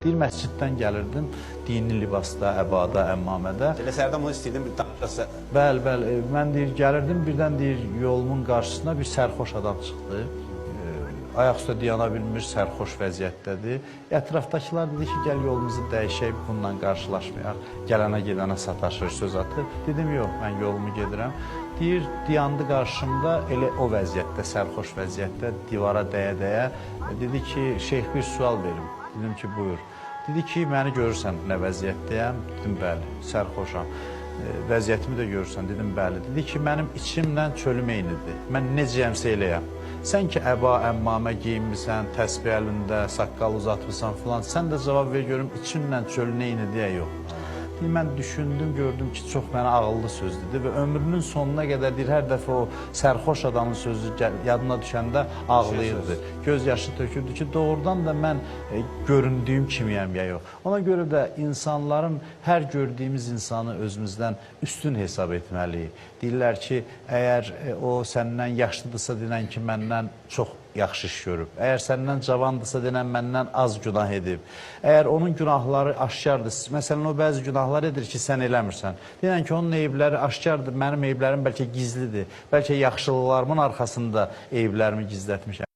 Bir məsciddən gəlirdim, dini libasda, əbada, əmmamədə. Elə sərdən bunu istəyirdim, bir danışasa. Bəli, mən gəlirdim, birdən yolumun qarşısına bir sərxoş adam çıxdı. Ayaq üstə dayana bilmir, sərxoş vəziyyətdədir. Ətrafdakılar dedi ki, gəl yolumuzu dəyişək, bununla qarşılaşmayaq. Gələnə gedənə sataşır, söz atır. Dedim, yox, mən yolumu gedirəm. Deyir, dayandı qarşımda, elə o vəziyyətdə, sərxoş vəziyyətdə, divara dəyə-dəyə. Dedi ki, şeyx bir sual verim. Dedim ki, buyur. Dedi ki, məni görürsən nə vəziyyətdəyəm? Dedim, bəli, sərxoşam. Vəziyyətimi də görürsən? Dedim, bəli. Dedi ki, mənim içimlə çölüm eynidir. Mən necəyəmsə eləyəm. Sən ki, əba, əmmamə geyinmirsən, təsbih əlində, saqqal uzatmırsan filan, sən də cavab ver görüm, içimlə çölün eynidir ya yox. Mən düşündüm, gördüm ki, çox mənə ağıllı sözdür və ömrünün sonuna qədər deyir, hər dəfə o sərxoş adamın sözü yadına düşəndə ağlayırdı. Göz yaşı tökürdü ki, doğrudan da mən göründüyüm kimiyəm ya yox. Ona görə də insanların hər gördüyümüz insanı özümüzdən üstün hesab etməliyik. Deyirlər ki, əgər o səndən yaşlıdırsa denən ki, məndən çox yaxşı iş görüb. Əgər səndən cavandırsa denən məndən az günah edib. Əgər onun günahları aşkardır, məsələn o bəzi günahlar edir ki, sən eləmirsən. Denən ki, onun eybləri aşkardır, mənim eyblərim bəlkə gizlidir. Bəlkə yaxşılıqlarımın arxasında eyblərimi gizlətmişəm.